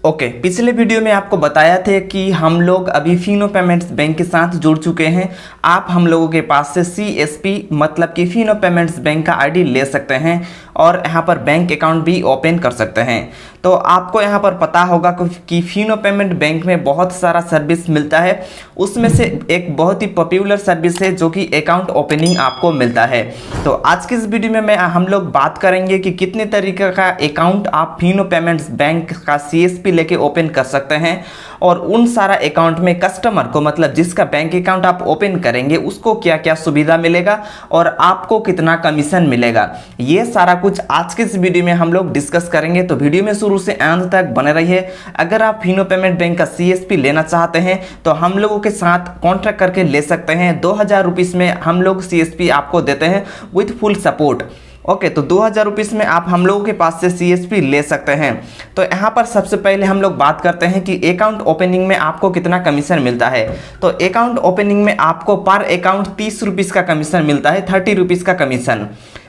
Okay, पिछले video में आपको बताया थे कि हम लोग अभी फिनो पेमेंट्स बैंक के साथ जुड़ चुके हैं। आप हम लोगों के पास से CSP मतलब कि फिनो पेमेंट्स बैंक का आईडी ले सकते हैं और यहाँ पर बैंक अकाउंट भी ओपन कर सकते हैं। तो आपको यहाँ पर पता होगा कि फिनो पेमेंट बैंक में बहुत सारा सर्विस मिलता है, उसमें से एक बहुत ही पॉपुलर सर्विस है जो कि अकाउंट ओपनिंग आपको मिलता है। तो आज की इस वीडियो में हम लोग बात करेंगे कि कितने तरीके का अकाउंट आप फिनो पेमेंट्स बैंक का CSP लेके ओपन कर सकते हैं और उन सारा अकाउंट में कस्टमर को मतलब जिसका बैंक अकाउंट आप ओपन करेंगे उसको क्या क्या सुविधा मिलेगा और आपको कितना कमीशन मिलेगा, ये सारा कुछ आज के इस वीडियो में हम लोग डिस्कस करेंगे। तो वीडियो में शुरू से अंत तक बने रहिए। अगर आप फिनो पेमेंट बैंक का CSP लेना चाहते हैं तो हम लोगों के साथ कॉन्ट्रैक्ट करके ले सकते हैं। 2000 रुपीज़ में हम लोग CSP आपको देते हैं विथ फुल सपोर्ट। ओके, तो 2000 रुपीज़ में आप हम लोगों के पास से CSP ले सकते हैं। तो यहाँ पर सबसे पहले हम लोग बात करते हैं कि अकाउंट ओपनिंग में आपको कितना कमीशन मिलता है। तो अकाउंट ओपनिंग में आपको पर अकाउंट 30 रुपीज़ का कमीशन मिलता है, 30 रुपीज़ का कमीशन।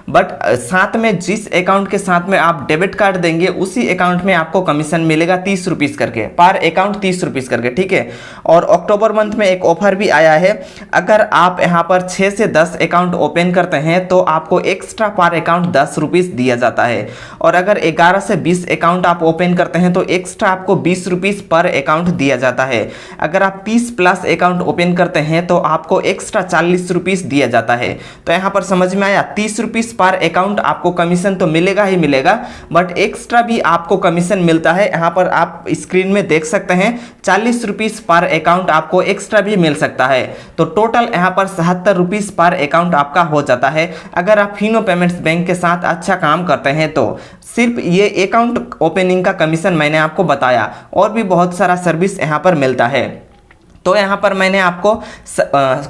बट साथ में जिस अकाउंट के साथ में आप डेबिट कार्ड देंगे उसी अकाउंट में आपको कमीशन मिलेगा 30 रुपीज़ करके, पर अकाउंट 30 रुपीज़ करके, ठीक है। और अक्टूबर मंथ में एक ऑफर भी आया है, अगर आप यहाँ पर 6 से 10 अकाउंट ओपन करते हैं तो आपको एक्स्ट्रा पर अकाउंट 10 रुपीज़ दिया जाता है। और अगर 11 से 20 अकाउंट आप ओपन करते हैं तो एक्स्ट्रा आपको 20 रुपीज़ पर अकाउंट दिया जाता है। अगर आप 30 प्लस अकाउंट ओपन करते हैं तो आपको एक्स्ट्रा 40 रुपीज़ दिया जाता है। तो यहाँ पर समझ में आया, 30 रुपीज़ पर अकाउंट आपको कमीशन तो मिलेगा ही मिलेगा, बट एक्स्ट्रा भी आपको कमीशन मिलता है। यहाँ पर आप स्क्रीन में देख सकते हैं 40 रुपीज़ पर अकाउंट आपको एक्स्ट्रा भी मिल सकता है। तो टोटल यहाँ पर 77 रुपीज़ पर अकाउंट आपका हो जाता है अगर आप फिनो पेमेंट्स बैंक के साथ अच्छा काम करते हैं। तो सिर्फ ये अकाउंट ओपनिंग का कमीशन मैंने आपको बताया, और भी बहुत सारा सर्विस यहाँ पर मिलता है। तो यहाँ पर मैंने आपको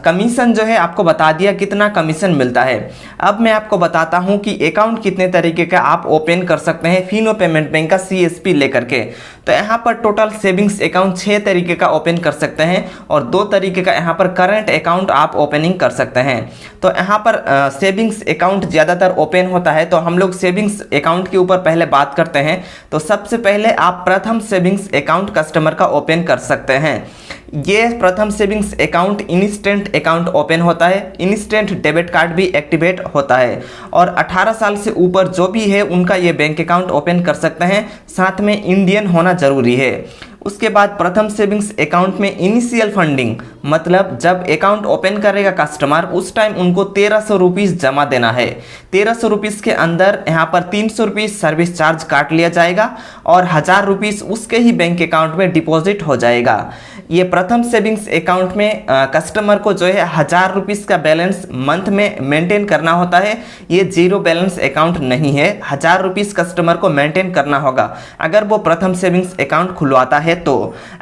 कमीशन जो है आपको बता दिया कितना कमीशन मिलता है। अब मैं आपको बताता हूँ कि अकाउंट कितने तरीके का आप ओपन कर सकते हैं फिनो पेमेंट बैंक का CSP लेकर के। तो यहाँ पर टोटल सेविंग्स अकाउंट 6 तरीके का ओपन कर सकते हैं और 2 तरीके का यहाँ पर करंट अकाउंट आप ओपनिंग कर सकते हैं। तो यहाँ पर सेविंग्स अकाउंट ज़्यादातर ओपन होता है, तो हम लोग सेविंग्स अकाउंट के ऊपर पहले बात करते हैं। तो सबसे पहले आप प्रथम सेविंग्स अकाउंट कस्टमर का ओपन कर सकते हैं। ये प्रथम savings account instant account open होता है, इंस्टेंट डेबिट कार्ड भी एक्टिवेट होता है और 18 साल से ऊपर जो भी है उनका ये बैंक अकाउंट ओपन कर सकते हैं, साथ में इंडियन होना जरूरी है। उसके बाद प्रथम सेविंग्स अकाउंट में इनिशियल फंडिंग मतलब जब अकाउंट ओपन करेगा कस्टमर उस टाइम उनको 1300 रुपीज़ जमा देना है। 1300 रुपीज़ के अंदर यहाँ पर 300 रुपीज़ सर्विस चार्ज काट लिया जाएगा और 1000 रुपीज़ उसके ही बैंक अकाउंट में डिपॉजिट हो जाएगा। ये प्रथम सेविंग्स अकाउंट में कस्टमर को जो है 1000 रुपीज़ का बैलेंस मंथ में मेंटेन करना होता है। ये जीरो बैलेंस अकाउंट नहीं है, 1000 रुपीज़ कस्टमर को मेंटेन करना होगा अगर वो प्रथम सेविंग्स अकाउंट खुलवाता है। तो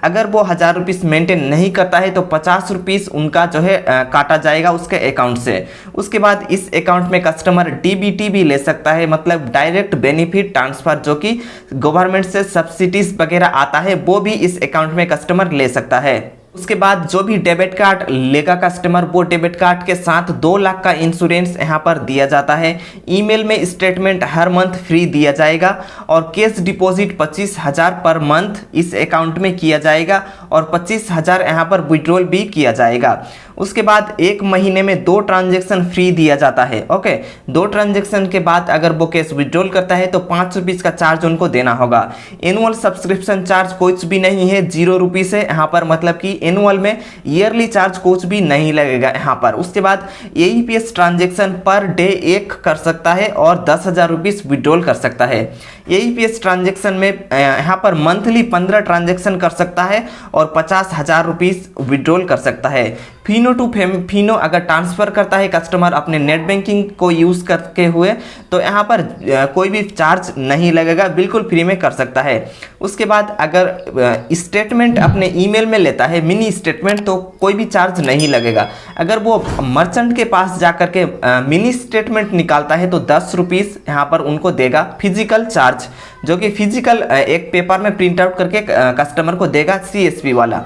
अगर वो 1000 रुपीज़ मेंटेन नहीं करता है तो 50 रुपीज़ उनका जो है काटा जाएगा उसके अकाउंट से। उसके बाद इस अकाउंट में कस्टमर DBT भी ले सकता है, मतलब डायरेक्ट बेनिफिट ट्रांसफ़र, जो कि गवर्नमेंट से सब्सिडीज वगैरह आता है, वो भी इस अकाउंट में कस्टमर ले सकता है। उसके बाद जो भी डेबिट कार्ड लेगा कस्टमर वो डेबिट कार्ड के साथ 2 लाख का इंश्योरेंस यहाँ पर दिया जाता है। ईमेल में स्टेटमेंट हर मंथ फ्री दिया जाएगा और कैश डिपॉजिट 25,000 पर मंथ इस अकाउंट में किया जाएगा और 25,000 यहाँ पर विड्रॉल भी किया जाएगा। उसके बाद 1 महीने में 2 ट्रांजेक्शन फ्री दिया जाता है। ओके, 2 ट्रांजेक्शन के बाद अगर वो कैश विड्रॉल करता है तो 5 रुपीज़ का चार्ज उनको देना होगा। एनुअल सब्सक्रिप्शन चार्ज कुछ भी नहीं है, 0 रुपीज़ है यहाँ पर, मतलब कि एनुअल में ईयरली चार्ज कुछ भी नहीं लगेगा यहाँ पर। उसके बाद AEPS ट्रांजेक्शन पर डे 1 कर सकता है और 10,000 रुपीज़ विड्रॉल कर सकता है। AEPS ट्रांजेक्शन में यहाँ पर मंथली 15 ट्रांजेक्शन कर सकता है और 50,000 रुपीज़ विड्रॉल कर सकता है। फिनो टू फिनो अगर ट्रांसफ़र करता है कस्टमर अपने नेट बैंकिंग को यूज़ करके हुए तो यहाँ पर कोई भी चार्ज नहीं लगेगा, बिल्कुल फ्री में कर सकता है। उसके बाद अगर स्टेटमेंट अपने ईमेल में लेता है मिनी स्टेटमेंट तो कोई भी चार्ज नहीं लगेगा। अगर वो मर्चेंट के पास जा कर के मिनी स्टेटमेंट निकालता है तो 10 रुपीज़ यहाँ पर उनको देगा फिजिकल चार्ज, जो कि फिजिकल एक पेपर में प्रिंट आउट करके कस्टमर को देगा CSP वाला।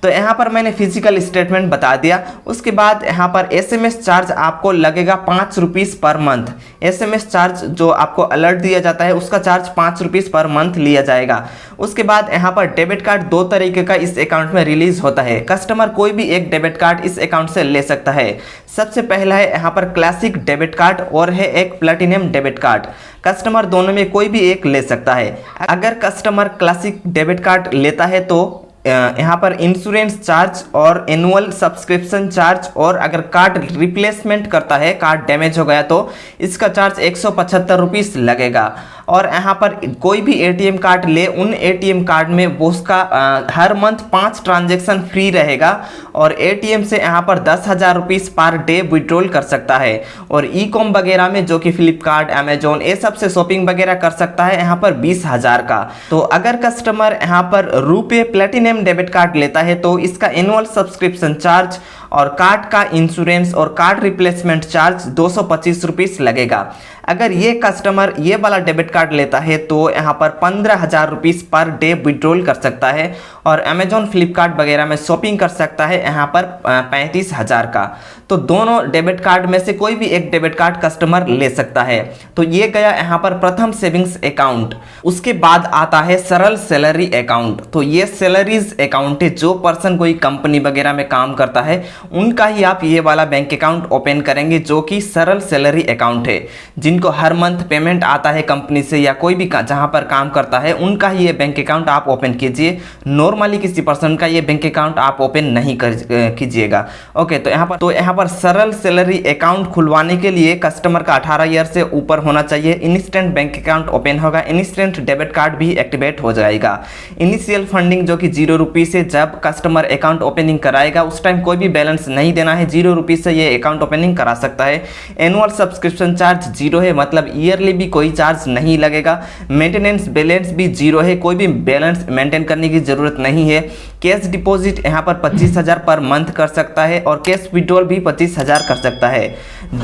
तो यहाँ पर मैंने फिजिकल स्टेटमेंट बता दिया। उसके बाद यहाँ पर SMS चार्ज आपको लगेगा 5 rupees per month. SMS charge जो आपको अलर्ट दिया जाता है उसका चार्ज 5 रुपीज़ पर मंथ लिया जाएगा। उसके बाद यहाँ पर डेबिट कार्ड 2 तरीके का इस अकाउंट में रिलीज होता है। कस्टमर कोई भी एक डेबिट कार्ड इस अकाउंट से ले सकता है। सबसे पहला है यहाँ पर क्लासिक डेबिट कार्ड और है एक प्लैटिनम डेबिट कार्ड। कस्टमर दोनों में कोई भी एक ले सकता है। अगर कस्टमर क्लासिक डेबिट कार्ड लेता है तो यहाँ पर इंश्योरेंस चार्ज और एनुअल सब्सक्रिप्शन चार्ज, और अगर कार्ड रिप्लेसमेंट करता है, कार्ड डैमेज हो गया, तो इसका चार्ज 175 रुपीज़ लगेगा। और यहाँ पर कोई भी ATM कार्ड ले, उन ATM कार्ड में वो उसका हर मंथ 5 ट्रांजेक्शन फ्री रहेगा और ATM से यहाँ पर 10,000 रुपीज़ पर डे विड्रॉल कर सकता है। और ई-कॉम वगैरह में जो कि फ्लिपकार्ट, अमेजोन, ये सबसे शॉपिंग वगैरह कर सकता है यहाँ पर 20,000 का। तो अगर कस्टमर यहाँ पर रुपे प्लैटिनम डेबिट कार्ड लेता है तो इसका एनुअल सब्सक्रिप्शन चार्ज और कार्ड का इंश्योरेंस और कार्ड रिप्लेसमेंट चार्ज 225 रुपीज़ लगेगा। अगर ये कस्टमर ये वाला डेबिट कार्ड लेता है तो यहाँ पर 15,000 रुपीज़ पर डे विड्रॉल कर सकता है और अमेजोन, फ्लिपकार्ट वगैरह में शॉपिंग कर सकता है यहाँ पर 35,000 का। तो दोनों डेबिट कार्ड में से कोई भी एक डेबिट कार्ड कस्टमर ले सकता है। तो ये गया यहाँ पर प्रथम सेविंग्स अकाउंट। उसके बाद आता है सरल सैलरी अकाउंट। तो ये सैलरीज अकाउंट है, जो पर्सन कोई कंपनी वगैरह में काम करता है उनका ही आप ये वाला बैंक अकाउंट ओपन करेंगे, जो कि सरल सैलरी अकाउंट है। जिनको हर मंथ पेमेंट आता है कंपनी से या कोई भी जहां पर काम करता है, उनका ही ये बैंक अकाउंट आप ओपन कीजिए। नॉर्मली किसी पर्सन का ये बैंक अकाउंट आप ओपन नहीं कीजिएगा। ओके, तो यहाँ पर सरल सैलरी अकाउंट खुलवाने के लिए कस्टमर का 18 ईयर से ऊपर होना चाहिए। इंस्टेंट बैंक अकाउंट ओपन होगा, इंस्टेंट डेबिट कार्ड भी एक्टिवेट हो जाएगा। इनिशियल फंडिंग जो कि 0 रुपीज़ से जब कस्टमर अकाउंट ओपनिंग कराएगा उस टाइम कोई भी बैलेंस नहीं देना है। 0 रुपीज़ से ये अकाउंट ओपनिंग करा सकता है। एनुअल सब्सक्रिप्शन चार्ज 0 है, मतलब ईयरली भी कोई चार्ज नहीं लगेगा। मेंटेनेंस बैलेंस भी 0 है, कोई भी बैलेंस मेंटेन करने की जरूरत नहीं है। कैश डिपॉजिट यहाँ पर 25,000 पर मंथ कर सकता है और कैश विड्रॉल भी 25,000 कर सकता है।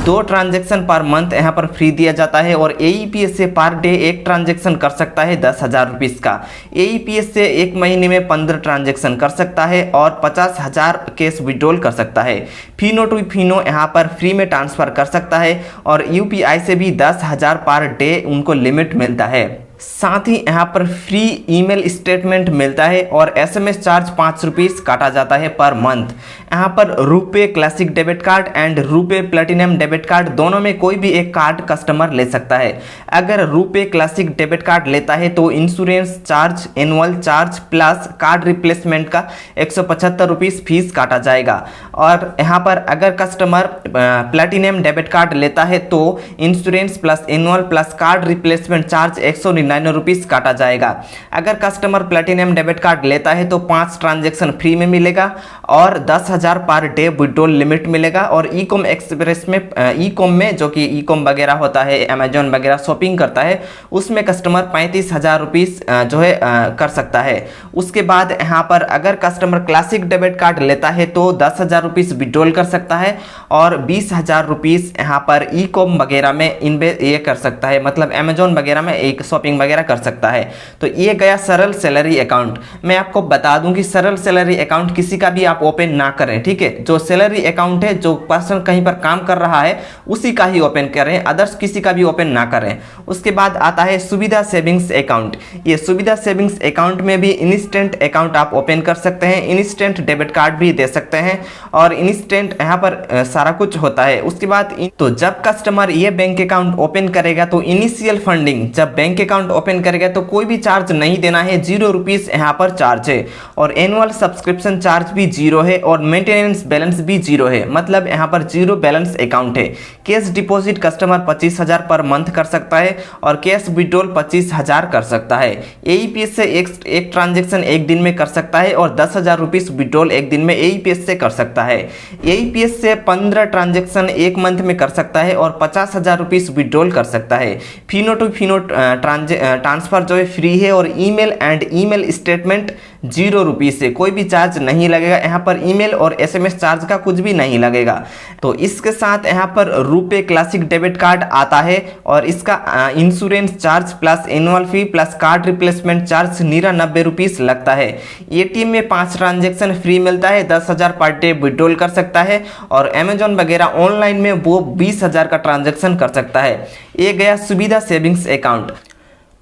2 ट्रांजेक्शन पर मंथ यहाँ पर फ्री दिया जाता है और AEPS से पर डे एक ट्रांजेक्शन कर सकता है 10,000 रुपीज़ का। AEPS से एक महीने में 15 ट्रांजेक्शन कर सकता है और 50,000 कैश विड्रॉल कर सकता है। फिनो टू फिनो यहाँ पर फ्री में ट्रांसफ़र कर सकता है और UPI से भी 10,000 पर डे उनको लिमिट मिलता है। साथ ही यहाँ पर फ्री ईमेल स्टेटमेंट मिलता है और SMS चार्ज 5 रुपीज़ काटा जाता है पर मंथ। यहाँ पर RuPay classic debit card and RuPay platinum debit card दोनों में कोई भी एक कार्ड कस्टमर ले सकता है। अगर रुपे क्लासिक डेबिट कार्ड लेता है तो insurance charge, annual charge plus card replacement का 175 रुपीज़ फीस काटा जाएगा। और यहाँ पर अगर कस्टमर प्लैटिनम डेबिट कार्ड लेता है तो insurance plus annual plus card replacement charge 199 rupees काटा जाएगा। अगर कस्टमर प्लैटिनम डेबिट कार्ड लेता है तो 5 ट्रांजेक्शन फ्री में मिलेगा और 10,000 पर डे विड्रॉल लिमिट मिलेगा। और ई-कॉम एक्सप्रेस में ई-कॉम में जो कि ई-कॉम वगैरह होता है, अमेजोन वगैरह शॉपिंग करता है, उसमें कस्टमर 35,000 रुपीज़ जो है कर सकता है। उसके बाद यहाँ पर अगर कस्टमर क्लासिक डेबिट कार्ड लेता है तो 10,000 रुपीज़ विड्रॉल कर सकता है और 20,000 रुपीज़ यहाँ पर ई-कॉम वगैरह में ये कर सकता है, मतलब अमेजोन वगैरह में एक शॉपिंग वगैरह कर सकता है। तो ये गया सरल सैलरी अकाउंट। मैं आपको बता दूं कि सरल सैलरी अकाउंट किसी का भी आप ओपन ना करें, ठीक है। जो सैलरी अकाउंट है, जो पर्सन कहीं पर काम कर रहा है उसी का ही ओपन करें, अदर्स किसी का भी ओपन ना करें। उसके बाद आता है सुविधा सेविंग्स अकाउंट। ये सुविधा सेविंग्स अकाउंट में भी इंस्टेंट अकाउंट आप ओपन कर सकते हैं, इंस्टेंट डेबिट कार्ड भी दे सकते हैं और इंस्टेंट यहाँ पर सारा कुछ होता है। उसके बाद तो जब कस्टमर ये बैंक अकाउंट ओपन करेगा तो इनिशियल फंडिंग जब बैंक अकाउंट ओपन करेगा तो कोई भी चार्ज नहीं देना है, 0 रुपीज़ यहाँ पर चार्ज है और एनुअल सब्सक्रिप्शन चार्ज भी 0 है और मेंटेनेंस बैलेंस भी 0 है, मतलब यहाँ पर 0 बैलेंस अकाउंट है। Cash deposit customer 25,000 per month कर सकता है और कैश विड्रॉल 25,000 कर सकता है। AEPS से एक ट्रांजेक्शन एक दिन में कर सकता है और 10,000 रुपीज़ विड्रॉल एक दिन में AEPS से कर सकता है। AEPS से 15 ट्रांजेक्शन एक मंथ में कर सकता है और 50,000 रुपीज़ विड्रॉल कर सकता है। फिनो टू फिनो ट्रांसफ़र जो है फ्री है और email and email statement 0 rupees से कोई भी चार्ज नहीं लगेगा। यहाँ पर ईमेल और SMS चार्ज का कुछ भी नहीं लगेगा। तो इसके साथ यहाँ पर रुपे क्लासिक डेबिट कार्ड आता है और इसका इंश्योरेंस चार्ज प्लस एनुअल फी plus card replacement charge 99 rupees लगता है। ATM में 5 ट्रांजेक्शन फ्री मिलता है, 10,000 पर डे विड्रॉल कर सकता है और अमेजॉन वगैरह ऑनलाइन में वो 20,000 का ट्रांजेक्शन कर सकता है। ये गया सुविधा सेविंग्स अकाउंट।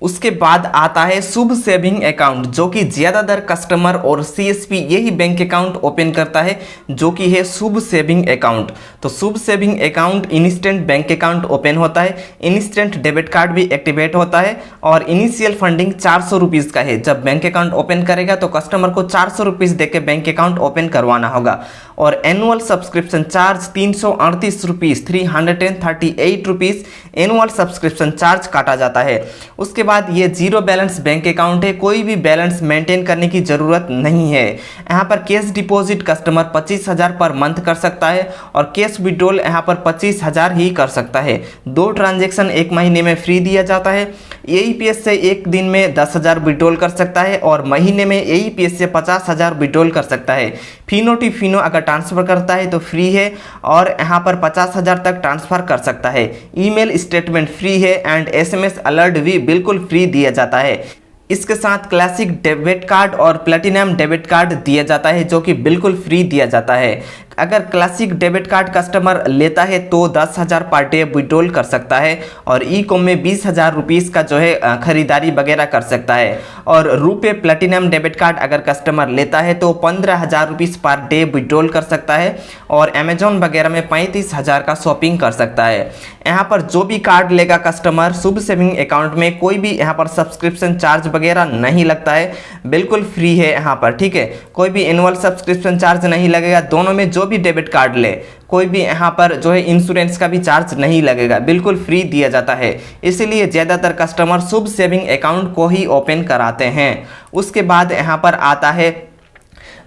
उसके बाद आता है शुभ सेविंग अकाउंट, जो कि ज़्यादातर कस्टमर और CSP यही बैंक अकाउंट ओपन करता है, जो कि है शुभ सेविंग अकाउंट। तो Shubh saving account instant bank account open होता है, इंस्टेंट डेबिट कार्ड भी एक्टिवेट होता है और इनिशियल फंडिंग 400 रुपीज़ का है। जब बैंक अकाउंट ओपन करेगा तो कस्टमर को 400 रुपीज़ देकर बैंक अकाउंट ओपन करवाना होगा और annual subscription charge 338 rupees 338 rupees annual subscription charge काटा जाता है। उसके बाद ये जीरो बैलेंस बैंक अकाउंट है, कोई भी बैलेंस मेंटेन करने की ज़रूरत नहीं है। यहाँ पर cash deposit customer 25,000 per month कर सकता है और कैश विड्रॉल यहाँ पर 25,000 ही कर सकता है। 2 ट्रांजेक्शन 1 महीने में फ्री दिया जाता है। AEPS से एक दिन में 10,000 विड्रॉल कर सकता है और महीने में AEPS से 50,000 विड्रॉल कर सकता है। फिनो टू फिनो अगर ट्रांसफ़र करता है तो फ्री है और यहाँ पर 50,000 तक ट्रांसफ़र कर सकता है। ईमेल स्टेटमेंट फ्री है एंड SMS अलर्ट भी बिल्कुल फ्री दिया जाता है। इसके साथ क्लासिक डेबिट कार्ड और प्लेटिनम डेबिट कार्ड दिया जाता है, जो कि बिल्कुल फ्री दिया जाता है। अगर क्लासिक डेबिट कार्ड कस्टमर लेता है तो 10,000 पर डे विड्रॉल कर सकता है और ई-कॉम में 20,000 रुपीज़ का जो है खरीदारी वगैरह कर सकता है। और रुपे प्लेटिनम डेबिट कार्ड अगर कस्टमर लेता है तो 15,000 रुपीज़ पर डे विड्रॉल कर सकता है और अमेजॉन वगैरह में 35,000 का शॉपिंग कर सकता है। यहाँ पर जो भी कार्ड लेगा कस्टमर शुभ सेविंग अकाउंट में कोई भी यहाँ पर सब्सक्रिप्शन चार्ज वगैरह नहीं लगता है, बिल्कुल फ्री है यहाँ पर, ठीक है। कोई भी एनुअल सब्सक्रिप्शन चार्ज नहीं लगेगा। दोनों में जो भी डेबिट कार्ड ले कोई भी यहाँ पर जो है इंश्योरेंस का भी चार्ज नहीं लगेगा, बिल्कुल फ्री दिया जाता है। इसलिए ज़्यादातर कस्टमर शुभ सेविंग अकाउंट को ही ओपन कराते हैं। उसके बाद यहाँ पर आता है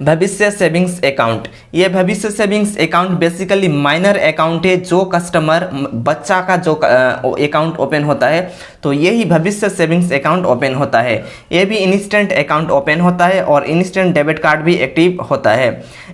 भविष्य सेविंग्स अकाउंट। ये भविष्य savings account basically minor account है। जो कस्टमर बच्चा का जो अकाउंट ओपन होता है तो यही भविष्य सेविंग्स अकाउंट ओपन होता है। ये भी इंस्टेंट अकाउंट ओपन होता है और इंस्टेंट डेबिट कार्ड भी एक्टिव होता है।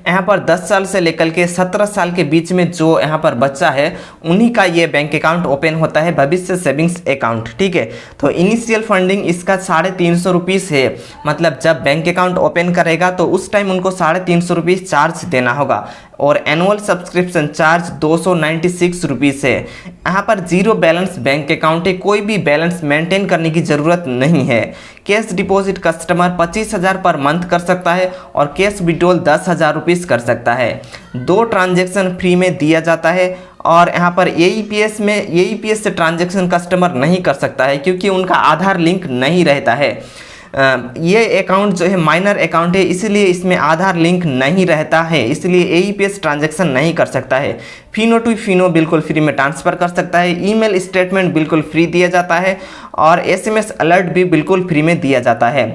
यहाँ पर 10 साल से लेकर के 17 साल के बीच में जो यहाँ पर बच्चा है उन्हीं का ये बैंक अकाउंट ओपन होता है, भविष्य सेविंग्स अकाउंट, ठीक है। तो इनिशियल फंडिंग इसका 350 रुपीज़ है। मतलब जब बैंक अकाउंट ओपन करेगा तो उस टाइम उनको 350 रुपीज़ चार्ज देना होगा और एनुअल सब्सक्रिप्शन चार्ज 296 रुपीज़ है। यहाँ पर जीरो बैलेंस बैंक अकाउंट है, कोई भी बैलेंस मेंटेन करने की ज़रूरत नहीं है। Cash deposit customer 25,000 per month कर सकता है और कैश विड्रॉल 10,000 रुपीज़ कर सकता है। 2 ट्रांजेक्शन फ्री में दिया जाता है और यहाँ पर AEPS से ट्रांजेक्शन कस्टमर नहीं कर सकता है क्योंकि उनका आधार लिंक नहीं रहता है। ये अकाउंट जो है माइनर अकाउंट है, इसलिए इसमें आधार लिंक नहीं रहता है, इसलिए AEPS ट्रांजैक्शन नहीं कर सकता है। फिनो टू फिनो बिल्कुल फ्री में ट्रांसफ़र कर सकता है। ईमेल स्टेटमेंट बिल्कुल फ्री दिया जाता है और SMS अलर्ट भी बिल्कुल फ्री में दिया जाता है।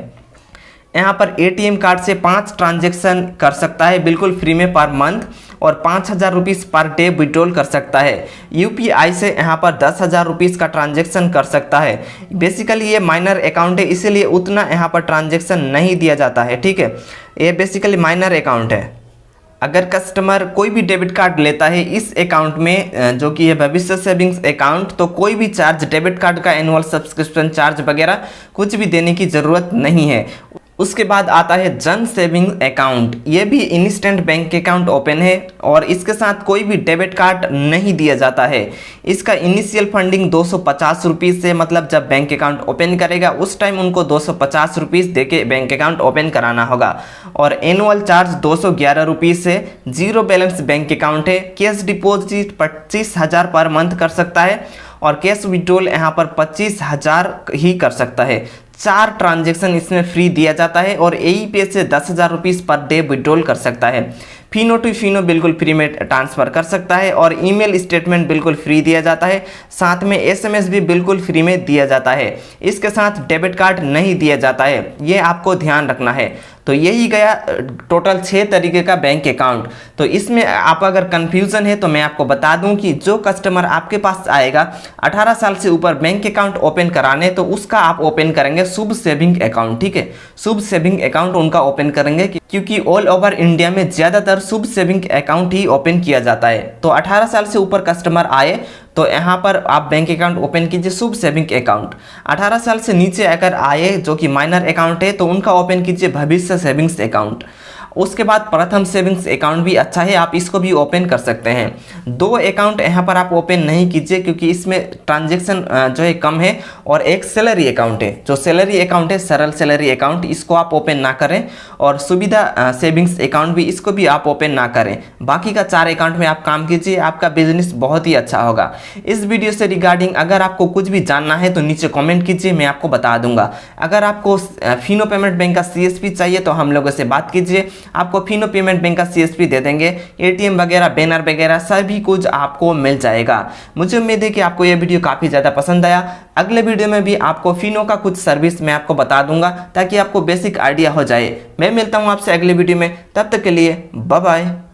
यहाँ पर ATM कार्ड से 5 ट्रांजैक्शन कर सकता है बिल्कुल फ्री में पर मंथ और 5,000 रुपीज़ पर डे विड्रॉल कर सकता है। UPI से यहाँ पर 10,000 रुपीज़ का ट्रांजैक्शन कर सकता है। बेसिकली ये माइनर अकाउंट है, इसीलिए उतना यहाँ पर ट्रांजैक्शन नहीं दिया जाता है, ठीक है। ये बेसिकली माइनर अकाउंट है। अगर कस्टमर कोई भी डेबिट कार्ड लेता है इस अकाउंट में जो कि है भविष्य सेविंग्स अकाउंट, तो कोई भी चार्ज डेबिट कार्ड का एनुअल सब्सक्रिप्शन चार्ज वगैरह कुछ भी देने की ज़रूरत नहीं है। उसके बाद आता है जन सेविंग अकाउंट। ये भी इंस्टेंट बैंक अकाउंट ओपन है और इसके साथ कोई भी डेबिट कार्ड नहीं दिया जाता है। इसका इनिशियल फंडिंग 250 रुपीज़ से, मतलब जब बैंक अकाउंट ओपन करेगा उस टाइम उनको 250 रुपीज़ दे के बैंक अकाउंट ओपन कराना होगा और एनुअल चार्ज 211 रुपीज़ से। जीरो बैलेंस बैंक अकाउंट है। कैश डिपॉजिट 25,000 पर मंथ कर सकता है और कैश विड्रॉल यहाँ पर 25,000 ही कर सकता है। 4 ट्रांजैक्शन इसमें फ्री दिया जाता है और AEPS से 10,000 रुपीज़ पर डे विड्रॉल कर सकता है। फिनो टू फिनो बिल्कुल फ्री में ट्रांसफ़र कर सकता है और ईमेल स्टेटमेंट बिल्कुल फ्री दिया जाता है। साथ में SMS भी बिल्कुल फ्री में दिया जाता है। इसके साथ डेबिट कार्ड नहीं दिया जाता है, ये आपको ध्यान रखना है। तो यही गया टोटल 6 तरीके का बैंक अकाउंट। तो इसमें आप अगर कन्फ्यूज़न है तो मैं आपको बता दूं कि जो कस्टमर आपके पास आएगा 18 साल से ऊपर बैंक अकाउंट ओपन कराने, तो उसका आप ओपन करेंगे शुभ सेविंग अकाउंट, ठीक है। शुभ सेविंग अकाउंट उनका ओपन करेंगे क्योंकि ऑल ओवर इंडिया में ज़्यादातर अंदर शुभ सेविंग अकाउंट ही ओपन किया जाता है। तो 18 साल से ऊपर कस्टमर आए तो यहाँ पर आप बैंक अकाउंट ओपन कीजिए शुभ सेविंग अकाउंट। 18 साल से नीचे अगर आए जो कि माइनर अकाउंट है तो उनका ओपन कीजिए भविष्य सेविंग्स अकाउंट। उसके बाद प्रथम सेविंग्स अकाउंट भी अच्छा है, आप इसको भी ओपन कर सकते हैं। 2 अकाउंट यहाँ पर आप ओपन नहीं कीजिए क्योंकि इसमें ट्रांजैक्शन जो है कम है। और एक सैलरी अकाउंट है, जो सैलरी अकाउंट है सरल सैलरी अकाउंट, इसको आप ओपन ना करें। और सुविधा सेविंग्स अकाउंट भी, इसको भी आप ओपन ना करें। बाकी का 4 अकाउंट में आप काम कीजिए, आपका बिजनेस बहुत ही अच्छा होगा। इस वीडियो से रिगार्डिंग अगर आपको कुछ भी जानना है तो नीचे कमेंट कीजिए, मैं आपको बता दूंगा। अगर आपको फिनो पेमेंट बैंक का CSP चाहिए तो हम लोगों से बात कीजिए, आपको फिनो पेमेंट बैंक का CSP दे देंगे। ATM वगैरह, बैनर वगैरह सभी कुछ आपको मिल जाएगा। मुझे उम्मीद है कि आपको यह वीडियो काफ़ी ज़्यादा पसंद आया। अगले वीडियो में भी आपको फिनो का कुछ सर्विस मैं आपको बता दूंगा ताकि आपको बेसिक आइडिया हो जाए। मैं मिलता हूं आपसे अगले वीडियो में, तब तक के लिए बाय बाय।